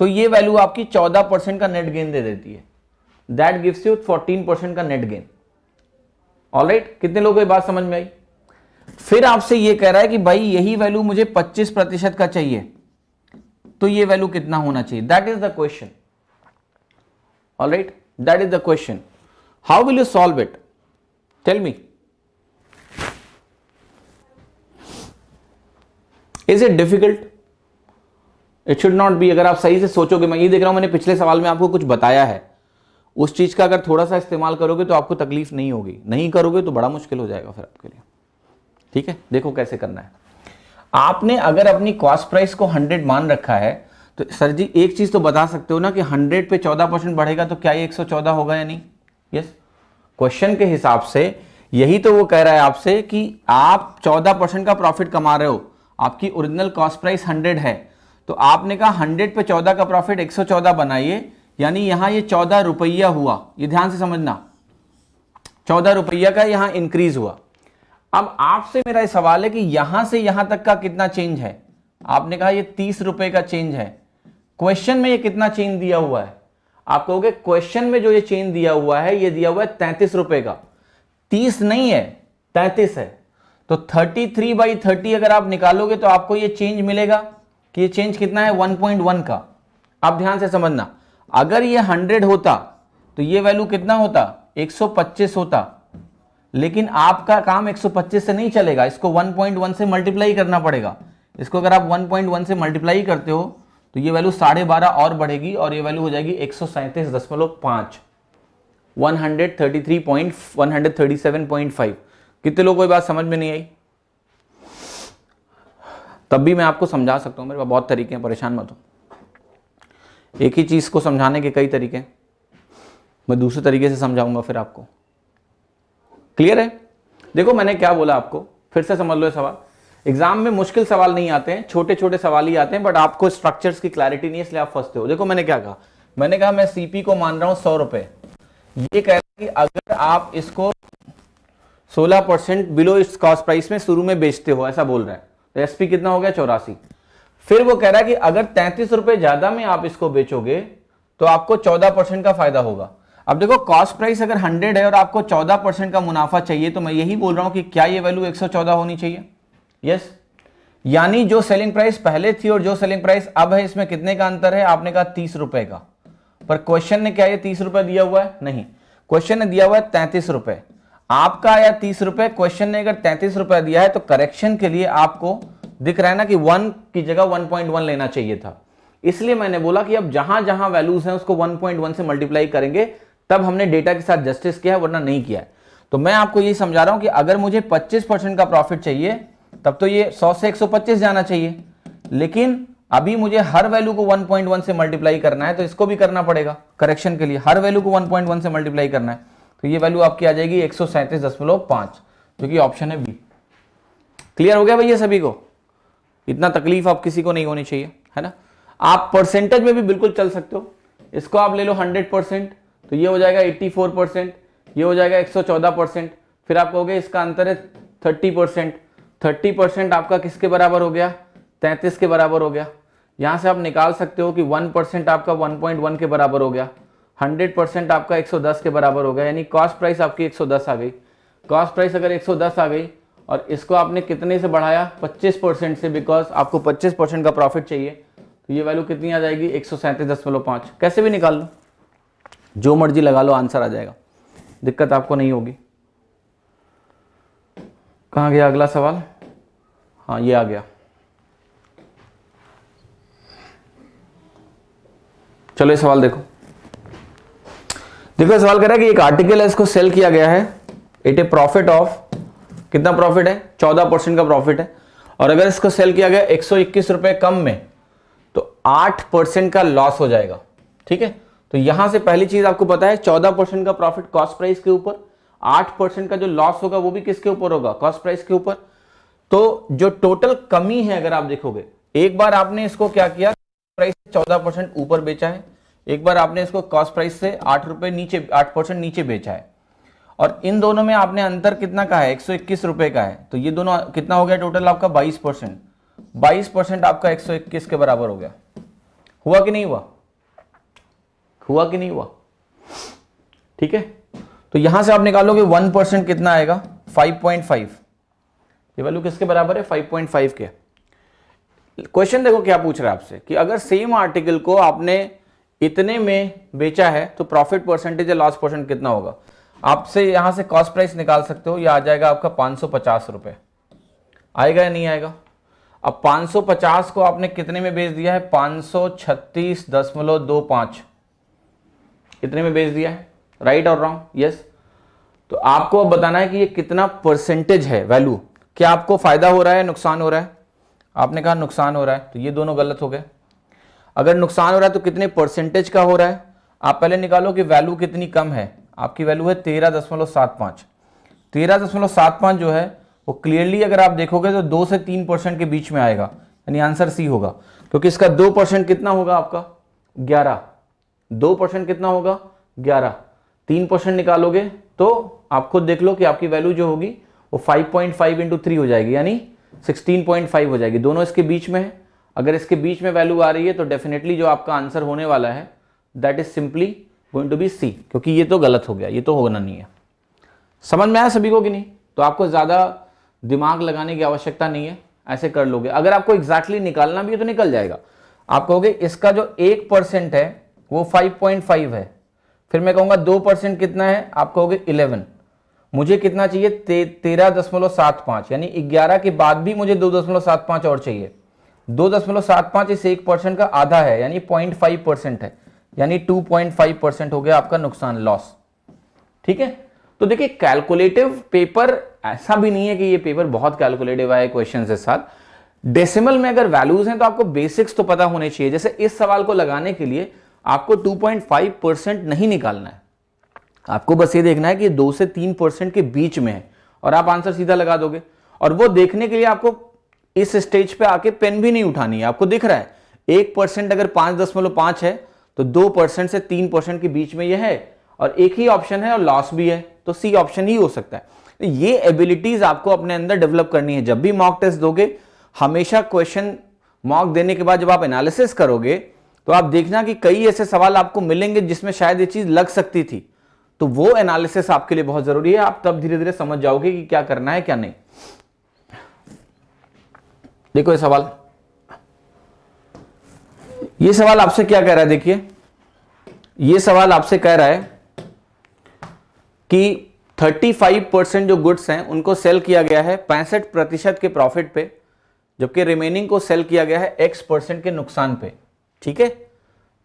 तो ये वैल्यू आपकी 14% का नेट गेन दे देती है। दैट गिव्स यू 14% का नेट गेन। ऑलराइट, कितने लोगों को ये बात समझ में आई? फिर आपसे ये कह रहा है कि भाई यही वैल्यू मुझे 25% का चाहिए, तो ये वैल्यू कितना होना चाहिए? That is the question. All right, that is the question. How will you solve it? Tell me, is it difficult? It should not be. अगर आप सही से सोचोगे, मैं ये देख रहा हूं मैंने पिछले सवाल में आपको कुछ बताया है, उस चीज का अगर थोड़ा सा इस्तेमाल करोगे तो आपको तकलीफ नहीं होगी, नहीं करोगे तो बड़ा मुश्किल हो जाएगा फिर आपके लिए। ठीक है, देखो कैसे करना है। आपने अगर अपनी कॉस्ट प्राइस को 100 मान रखा है तो सर जी एक चीज तो बता सकते हो ना कि 100 पे 14% बढ़ेगा तो क्या ये 114 होगा या नहीं? यस, क्वेश्चन के हिसाब से यही तो वो कह रहा है आपसे कि आप 14% का प्रॉफिट कमा रहे हो, आपकी ओरिजिनल कॉस्ट प्राइस 100 है, तो आपने कहा 100 पे 14 का प्रॉफिट 114 बनाइए, यानी यहां ये 14 रुपया हुआ। ये ध्यान से समझना, 14 रुपया का यहां इंक्रीज हुआ। अब आपसे मेरा सवाल है कि यहां से यहां तक का कितना चेंज है? आपने कहा ये 30 रुपए का चेंज है। क्वेश्चन में ये कितना चेंज दिया हुआ है? आप कहोगे क्वेश्चन में जो ये चेंज दिया हुआ है, ये दिया हुआ है 33 रुपए का, 30 नहीं है 33 है। तो 33/30 अगर आप निकालोगे तो आपको ये चेंज मिलेगा कि ये चेंज कितना है? 1.1 का। अब ध्यान से समझना, अगर ये 100 होता तो ये वैल्यू कितना होता? 125 होता। लेकिन आपका काम 125 से नहीं चलेगा, इसको 1.1 से मल्टीप्लाई करना पड़ेगा। इसको अगर आप 1.1 से मल्टीप्लाई करते हो तो ये वैल्यू 12.5 और बढ़ेगी और ये वैल्यू हो जाएगी 137.5, 137.5। कितने लोगों को ये बात समझ में नहीं आई? तब भी मैं आपको समझा सकता हूं, मेरे पास बहुत तरीके हैं, परेशान मत हो। एक ही चीज को समझाने के कई तरीके, मैं दूसरे तरीके से समझाऊंगा फिर आपको। क्लियर है? देखो मैंने क्या बोला आपको, फिर से समझ लो। सवाल एग्जाम में मुश्किल सवाल नहीं आते हैं, छोटे छोटे सवाल ही आते हैं, बट आपको स्ट्रक्चर्स की क्लैरिटी नहीं है, इसलिए आप फंसते हो। देखो मैंने क्या कहा, मैंने कहा मैं सीपी को मान रहा हूं 100 रुपए। ये कह रहा है कि अगर आप इसको 16% बिलो इट्स कॉस्ट प्राइस में शुरू में बेचते हो, ऐसा बोल रहा है, तो एसपी कितना हो गया? 84। फिर वो कह रहा है कि अगर 33 रुपए ज्यादा में आप इसको बेचोगे तो आपको 14% का फायदा होगा। अब देखो कॉस्ट प्राइस अगर 100 है और आपको 14% का मुनाफा चाहिए, तो मैं यही बोल रहा हूं कि क्या ये वैल्यू 114 होनी चाहिए? यस, यानी जो सेलिंग प्राइस पहले थी और जो सेलिंग प्राइस अब है, इसमें कितने का अंतर है? आपने कहा 30 रुपए का। पर क्वेश्चन ने क्या ये 30 रुपए दिया हुआ है? नहीं, क्वेश्चन ने दिया हुआ है 33 रुपए। आपका आया 30 रुपए, क्वेश्चन ने अगर 33 रुपए दिया है तो करेक्शन के लिए आपको दिख रहा है ना कि 1 की जगह 1.1 लेना चाहिए था। इसलिए मैंने बोला कि अब जहां जहां वैल्यूज हैं उसको 1.1 से मल्टीप्लाई करेंगे, तब हमने डेटा के साथ जस्टिस किया है, वरना नहीं किया है। तो मैं आपको ये समझा रहा हूं कि अगर मुझे 25% का प्रॉफिट चाहिए तब तो ये 100 से 125 जाना चाहिए, लेकिन अभी मुझे हर वैल्यू को 1.1 से मल्टीप्लाई करना है, तो इसको भी करना पड़ेगा करेक्शन के लिए, हर वैल्यू को 1.1 से मल्टीप्लाई करना है। तो ये वैल्यू आपकी आ जाएगी 137.5, जो कि ऑप्शन है बी। क्लियर हो गया भैया सभी को? इतना तकलीफ आप किसी को नहीं होनी चाहिए, है ना। आप परसेंटेज में भी बिल्कुल चल सकते हो, इसको आप ले लो 100%, तो ये हो जाएगा 84%, ये हो जाएगा 114%, फिर आप कहोगे इसका अंतर है 30%, 30% आपका किसके बराबर हो गया? 33 के बराबर हो गया। यहां से आप निकाल सकते हो कि 1% आपका 1.1 के बराबर हो गया, 100% आपका 110 के बराबर हो गया, यानी कॉस्ट प्राइस आपकी 110 आ गई। कॉस्ट प्राइस अगर 110 आ गई और इसको आपने कितने से बढ़ाया? 25% से, बिकॉज आपको 25% का प्रॉफिट चाहिए, तो ये वैल्यू कितनी आ जाएगी? 137.5। कैसे भी निकाल लो, जो मर्जी लगा लो, आंसर आ जाएगा, दिक्कत आपको नहीं होगी। कहां गया अगला सवाल? हाँ, ये आ गया। चलो ये सवाल देखो। देखो सवाल कर रहा है कि एक आर्टिकल है, इसको सेल किया गया है एट ए प्रॉफिट ऑफ, कितना प्रॉफिट है? 14% का प्रॉफिट है, और अगर इसको सेल किया गया 121 रुपए कम में तो 8% का लॉस हो जाएगा। ठीक है, तो यहां से पहली चीज आपको पता है 14% का प्रॉफिट कॉस्ट प्राइस के ऊपर, 8% का जो लॉस होगा वो भी किसके ऊपर होगा? कॉस्ट प्राइस के ऊपर। तो जो टोटल कमी है अगर आप देखोगे, एक बार आपने इसको क्या किया, प्राइस 14% ऊपर बेचा है, एक बार आपने इसको कॉस्ट प्राइस से 8% नीचे बेचा है, और इन दोनों में आपने अंतर कितना का है? 121 रुपए का है। तो ये दोनों कितना हो गया टोटल आपका? 22%। 22% आपका 121 के बराबर हो गया। हुआ कि नहीं हुआ? हुआ कि नहीं हुआ? ठीक है, तो यहां से आप निकालोगे 1% कितना आएगा? 5.5। ये वैल्यू किसके बराबर है? 5.5 के। क्वेश्चन देखो क्या पूछ रहा है आपसे कि अगर सेम आर्टिकल को आपने इतने में बेचा है तो प्रॉफिट परसेंटेज या लॉस परसेंट कितना होगा? आपसे यहां से कॉस्ट प्राइस निकाल सकते हो, यह आ जाएगा आपका 550 रुपए। आएगा या नहीं आएगा? अब 550 को आपने कितने में बेच दिया है? 536.25। कितने में बेच दिया है? राइट और रॉन्ग? यस। तो आपको अब बताना है कि ये कितना परसेंटेज है वैल्यू। क्या आपको फायदा हो रहा है, नुकसान हो रहा है? आपने कहा नुकसान हो रहा है, तो ये दोनों गलत हो गए। अगर नुकसान हो रहा है तो कितने परसेंटेज का हो रहा है? आप पहले निकालो कि वैल्यू कितनी कम है। आपकी वैल्यू है 13.75। 13.75 जो है वो क्लियरली अगर आप देखोगे तो 2 से 3% के बीच में आएगा, यानी आंसर सी होगा, क्योंकि इसका 2% कितना होगा आपका? 11। 2% कितना होगा? 11। 3% निकालोगे तो आप खुद देख लो कि आपकी वैल्यू जो होगी वो 5.5 इंटू 3 हो जाएगी, यानी 16.5 हो जाएगी। दोनों इसके बीच में है। अगर इसके बीच में वैल्यू आ रही है तो डेफिनेटली जो आपका आंसर होने वाला है that is simply going to be C, क्योंकि ये तो गलत हो गया, ये तो होना नहीं है। समझ में आया सभी को कि नहीं? तो आपको ज्यादा दिमाग लगाने की आवश्यकता नहीं है, ऐसे कर लोगे। अगर आपको एग्जैक्टली निकालना भी है तो निकल जाएगा। आप कहोगे इसका जो 1% है वो 5.5 है, फिर मैं कहूंगा 2% कितना है? आप कहोगे 11। मुझे कितना चाहिए? 13.75, यानी 11 के बाद भी मुझे 2.75 और चाहिए। 2.75 इस 1% का आधा है, यानी 0.5% है, यानी 2.5% हो गया आपका नुकसान, लॉस। ठीक है, तो देखिए कैलकुलेटिव पेपर ऐसा भी नहीं है कि ये पेपर बहुत कैलकुलेटिव आए क्वेश्चन के साथ। डेसिमल में अगर वैल्यूज हैं तो आपको बेसिक्स तो पता होने चाहिए। जैसे इस सवाल को लगाने के लिए आपको 2.5% नहीं निकालना है, आपको बस ये देखना है कि 2 से 3% के बीच में है और आप आंसर सीधा लगा दोगे। और वो देखने के लिए आपको इस स्टेज पे आके पेन भी नहीं उठानी है। आपको दिख रहा है 1% अगर 5.5 है तो 2% से 3% के बीच में ये है, और एक ही ऑप्शन है और लॉस भी है, तो सी ऑप्शन ही हो सकता है। तो ये एबिलिटीज आपको अपने अंदर डेवलप करनी है। जब भी मॉक टेस्ट दोगे, हमेशा क्वेश्चन मॉक देने के बाद जब आप एनालिसिस करोगे तो आप देखना कि कई ऐसे सवाल आपको मिलेंगे जिसमें शायद ये चीज लग सकती थी, तो वो एनालिसिस आपके लिए बहुत जरूरी है। आप तब धीरे धीरे समझ जाओगे कि क्या करना है क्या नहीं। देखो ये सवाल आपसे क्या कह रहा है? देखिए ये सवाल आपसे कह रहा है कि 35% जो गुड्स हैं उनको सेल किया गया है 65% के प्रॉफिट पे, जबकि रिमेनिंग को सेल किया गया है X% के नुकसान पे। ठीक है,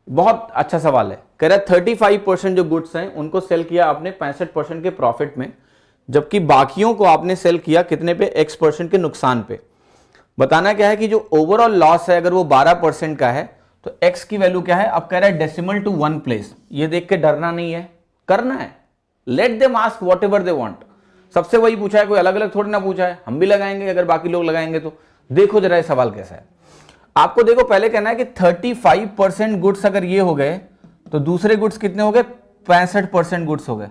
बहुत अच्छा सवाल है। कह रहा है 35% जो गुड्स हैं उनको सेल किया आपने 65% के प्रॉफिट में, जबकि बाकियों को आपने सेल किया कितने पे, X% के नुकसान पे। बताना क्या है कि जो ओवरऑल लॉस है अगर वो 12% का है तो X की वैल्यू क्या है। अब कह रहा है डेसिमल टू 1 प्लेस। ये देख के डरना नहीं है, करना है। Let them ask what ever they want. सबसे वही पूछा है, कोई अलग अलग थोड़ी ना पूछा है। हम भी लगाएंगे अगर बाकी लोग लगाएंगे तो। देखो जरा ये सवाल कैसा है। आपको देखो पहले कहना है कि 35% गुड्स अगर ये हो गए तो दूसरे गुड्स कितने हो गए, 65% गुड्स हो गए।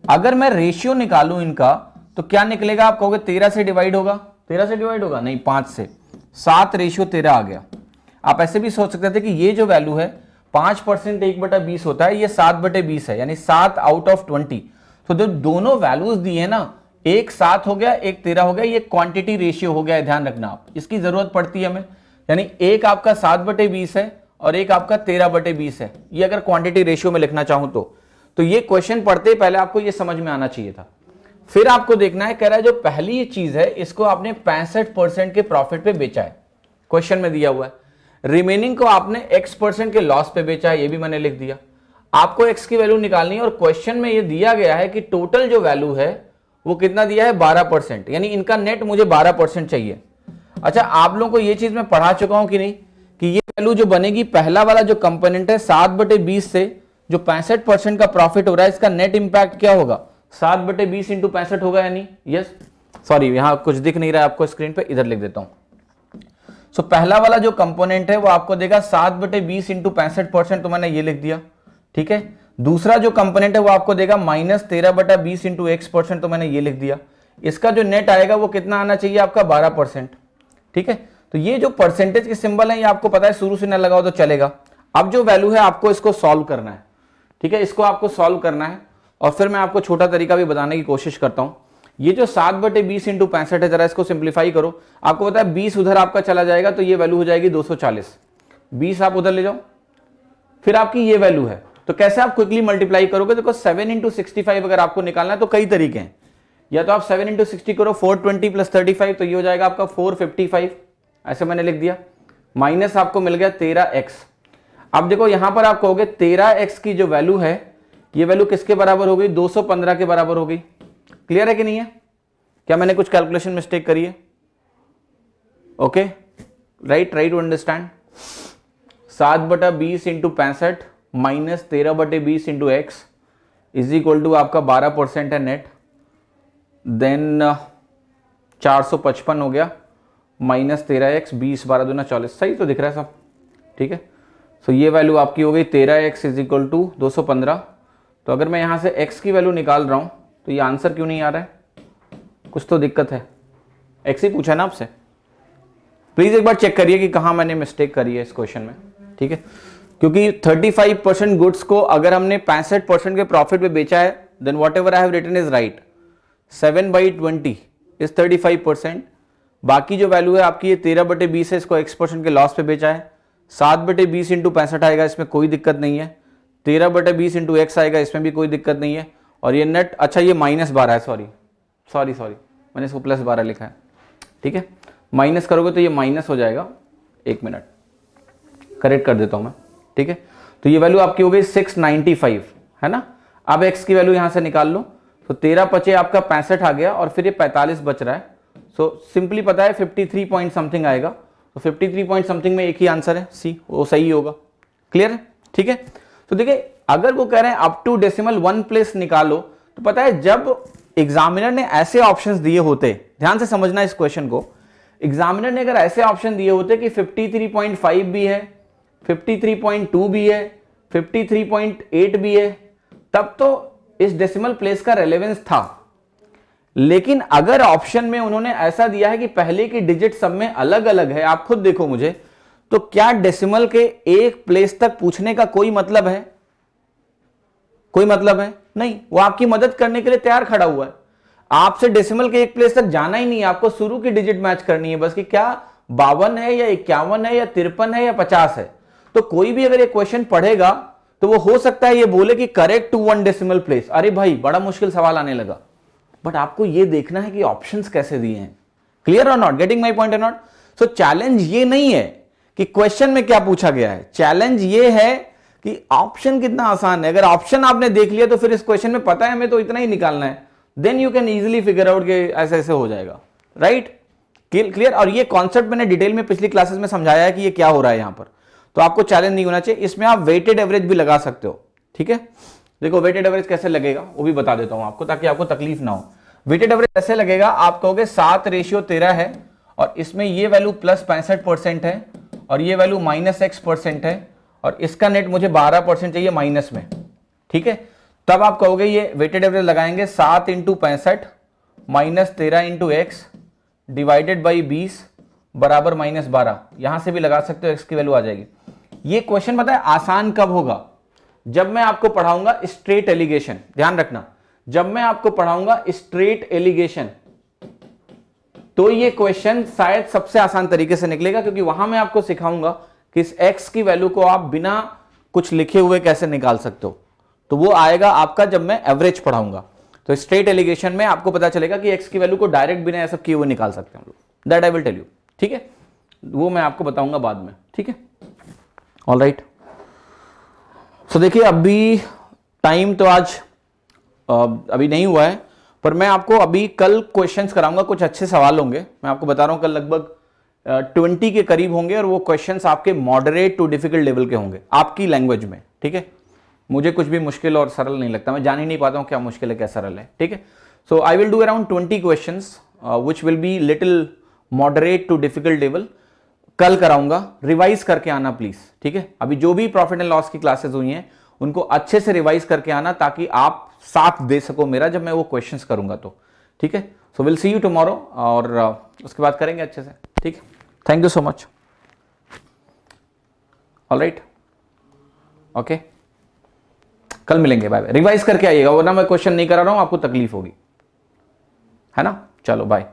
अगर मैं रेशियो निकालूं इनका तो क्या निकलेगा, आप कहोगे 13 से डिवाइड होगा। 13 से डिवाइड होगा नहीं, 5 से। 7:13 आ गया। आप ऐसे भी सोच सकते थे कि ये जो वैल्यू है 5% 1/20 होता है, ये 7/20 है, यानी 7 आउट ऑफ 20। तो जो दोनों वैल्यूज दी है ना, एक 7 हो गया, एक 13 हो गया, ये क्वांटिटी रेशियो हो गया है, ध्यान रखना आप, इसकी जरूरत पड़ती है हमें। यानी एक आपका 7/20 है और एक आपका 13/20 है। ये अगर क्वांटिटी रेशियो में लिखना चाहूं तो ये क्वेश्चन पढ़ते ही पहले आपको ये समझ में आना चाहिए था। फिर आपको देखना है, कह रहा है जो पहली चीज है इसको आपने 65% के प्रॉफिट पे बेचा है, क्वेश्चन में दिया हुआ है। रिमेनिंग को आपने X% के लॉस पे बेचा है, ये भी मैंने लिख दिया। आपको X की वैल्यू निकालनी है और क्वेश्चन में ये दिया गया है कि टोटल जो वैल्यू है वो कितना दिया है, 12%। यानी इनका नेट मुझे 12% चाहिए। अच्छा, आप लोगों को ये चीज मैं पढ़ा चुका हूं कि नहीं, कि ये वैल्यू जो बनेगी, पहला वाला जो कंपोनेंट है 7/20 से जो 65% का प्रॉफिट हो रहा है, इसका नेट इंपैक्ट क्या होगा, 7/20 इंटू 65 होगा यानी। यस, सॉरी यहां कुछ दिख नहीं रहा है आपको स्क्रीन पे, इधर लिख देता हूं। सो पहला वाला जो कंपोनेंट है वो आपको देगा 7/20 इंटू 65%, तो मैंने ये लिख दिया। ठीक है, दूसरा जो कंपोनेंट है वो आपको देगा -13/20 इंटू X%, तो मैंने ये लिख दिया। इसका जो नेट आएगा वो कितना आना चाहिए आपका, 12%। ठीक है, तो ये जो परसेंटेज के सिंबल है ये आपको पता है, शुरू से ना लगाओ तो चलेगा। अब जो वैल्यू है आपको इसको सॉल्व करना है। ठीक है, इसको आपको सॉल्व करना है और फिर मैं आपको छोटा तरीका भी बताने की कोशिश करता हूं। ये जो 7/20 इंटू 65 है, जरा इसको सिंप्लीफाई करो। आपको पता है 20 उधर आपका चला जाएगा तो ये वैल्यू हो जाएगी 240। 20 आप उधर ले जाओ, फिर आपकी ये वैल्यू है। तो कैसे आप क्विकली मल्टीप्लाई करोगे, देखो 7 इंटू 65 अगर आपको निकालना है तो कई तरीके हैं। या तो आप 7 इंटू 60 करो, 420 प्लस 35, तो ये हो जाएगा आपका 455, ऐसे मैंने लिख दिया। माइनस आपको मिल गया 13x। अब देखो यहां पर आप कहोगे 13x की जो वैल्यू है, ये वैल्यू किसके बराबर हो गई, 215 के बराबर हो गई। क्लियर है कि नहीं है, क्या मैंने कुछ कैलकुलेशन मिस्टेक करी है? Okay, right, try to understand. 7/20 into 65 minus 13/20 into x is equal to आपका 12% है नेट, देन 455 हो गया माइनस 13x, 20 12 दूना 40। सही तो दिख रहा है सब, ठीक है। सो ये वैल्यू आपकी हो गई 13x इज इक्वल टू 215। तो अगर मैं यहां से x की वैल्यू निकाल रहा हूं तो ये आंसर क्यों नहीं आ रहा है, कुछ तो दिक्कत है। x ही पूछा ना आपसे, प्लीज एक बार चेक करिए कि कहां मैंने मिस्टेक करी है इस क्वेश्चन में, ठीक है। क्योंकि 35% गुड्स को अगर हमने 65% के प्रॉफिट पे बेचा है, then whatever I have written is right. 7/20 is 35%। बाकी जो वैल्यू है आपकी ये 13/20 है, इसको X% के लॉस पे बेचा है। 7/20 इंटू 65 आएगा, इसमें कोई दिक्कत नहीं है। 13/20 इंटू एक्स आएगा, इसमें भी कोई दिक्कत नहीं है। और ये नेट, अच्छा ये -12 है, सॉरी मैंने इसको +12 लिखा है, ठीक है। माइनस करोगे तो ये माइनस हो जाएगा, 1 मिनट करेक्ट कर देता हूं मैं, ठीक है। तो ये वैल्यू आपकी हो गई 695, है ना। अब x की वैल्यू यहां से निकाल लो, तो 13 बचे आपका 65 आ गया और फिर ये 45 बच रहा है। सो सिंपली पता है 53 पॉइंट समथिंग आएगा, तो 53 पॉइंट समथिंग में एक ही आंसर है, सी, वो सही होगा। क्लियर है, ठीक है। तो देखिए अगर वो कह रहे हैं अप टू डेसिमल 1 प्लेस निकालो, तो पता है जब एग्जामिनर ने ऐसे ऑप्शंस दिए होते, ध्यान से समझना इस क्वेश्चन को, एग्जामिनर ने अगर ऐसे ऑप्शन दिए होते कि 53.5 भी है, 53.2 भी है, 53.8 भी है, तब तो इस डेसिमल प्लेस का रेलेवेंस था। लेकिन अगर ऑप्शन में उन्होंने ऐसा दिया है कि पहले की डिजिट सब में अलग अलग है, आप खुद देखो मुझे, तो क्या डेसिमल के एक प्लेस तक पूछने का कोई मतलब है? कोई मतलब है नहीं। वो आपकी मदद करने के लिए तैयार खड़ा हुआ है। आपसे डेसिमल के एक प्लेस तक जाना ही नहीं है, आपको शुरू की डिजिट मैच करनी है बस, कि क्या 52 है या 51 है या 53 है या 50 है। तो कोई भी अगर ये क्वेश्चन पढ़ेगा तो वो हो सकता है ये बोले कि करेक्ट टू 1 डेसिमल प्लेस। अरे भाई बड़ा मुश्किल सवाल आने लगा, बट आपको ये देखना है कि ऑप्शंस कैसे दिए हैं। क्लियर और नॉट? गेटिंग माई पॉइंट और नॉट? सो चैलेंज ये नहीं है कि क्वेश्चन में क्या पूछा गया है, चैलेंज ये है कि ऑप्शन कितना आसान है। अगर ऑप्शन आपने देख लिया तो फिर इस क्वेश्चन में पता है हमें तो इतना ही निकालना है, then you can easily figure out कि ऐसे ऐसे हो जाएगा। राइट? क्लियर? और ये कॉन्सेप्ट मैंने डिटेल में पिछली क्लासेस में समझाया है कि ये क्या हो रहा है यहां पर, तो आपको चैलेंज नहीं होना चाहिए। इसमें आप वेटेड एवरेज भी लगा सकते हो। ठीक है, देखो वेटेड एवरेज कैसे लगेगा वो भी बता देता हूं आपको, ताकि आपको तकलीफ ना हो। वेटेड एवरेज कैसे लगेगा, आप कहोगे 7:13 है और इसमें ये वैल्यू +65% है और ये वैल्यू -X% है और इसका नेट मुझे 12% चाहिए माइनस में। ठीक है, तब आप कहोगे ये वेटेड एवरेज लगाएंगे 7 × 65 -13 × X डिवाइडेड बाई 20 बराबर -12। यहां से भी लगा सकते हो, X की वैल्यू आ जाएगी। ये क्वेश्चन पता है आसान कब होगा, जब मैं आपको पढ़ाऊंगा स्ट्रेट एलिगेशन। ध्यान रखना, जब मैं आपको पढ़ाऊंगा स्ट्रेट एलिगेशन तो ये क्वेश्चन शायद सबसे आसान तरीके से निकलेगा, क्योंकि वहां मैं आपको सिखाऊंगा कि इस x की वैल्यू को आप बिना कुछ लिखे हुए कैसे निकाल सकते हो। तो वो आएगा आपका जब मैं एवरेज पढ़ाऊंगा। तो स्ट्रेट एलिगेशन में आपको पता चलेगा कि x की वैल्यू को डायरेक्ट बिना ऐसा किए हुए निकाल सकते हैं हम लोग। That I will tell you. ठीक है, वो मैं आपको बताऊंगा बाद में। ठीक है, ऑल राइट। सो देखिए अभी टाइम तो आज अभी नहीं हुआ है, पर मैं आपको अभी कल क्वेश्चंस कराऊंगा। कुछ अच्छे सवाल होंगे, मैं आपको बता रहा हूं, कल लगभग 20 के करीब होंगे और वो क्वेश्चंस आपके मॉडरेट टू डिफिकल्ट लेवल के होंगे आपकी लैंग्वेज में। ठीक है, मुझे कुछ भी मुश्किल और सरल नहीं लगता, मैं जान ही नहीं पाता हूं क्या मुश्किल है क्या सरल है। ठीक है, so I will do around 20 questions which will be little moderate to difficult level. कल कराऊंगा, रिवाइज करके आना प्लीज। ठीक है, अभी जो भी प्रॉफिट एंड लॉस की क्लासेस हुई हैं उनको अच्छे से रिवाइज करके आना, ताकि आप साथ दे सको मेरा जब मैं वो क्वेश्चंस करूंगा तो। ठीक है, so will see you tomorrow और उसके बाद करेंगे अच्छे से। ठीक है, thank you so much. All right, okay, कल मिलेंगे, बाय बाय। रिवाइज करके आइएगा, वरना मैं क्वेश्चन नहीं करा रहा हूं आपको तकलीफ होगी, है ना। चलो बाय।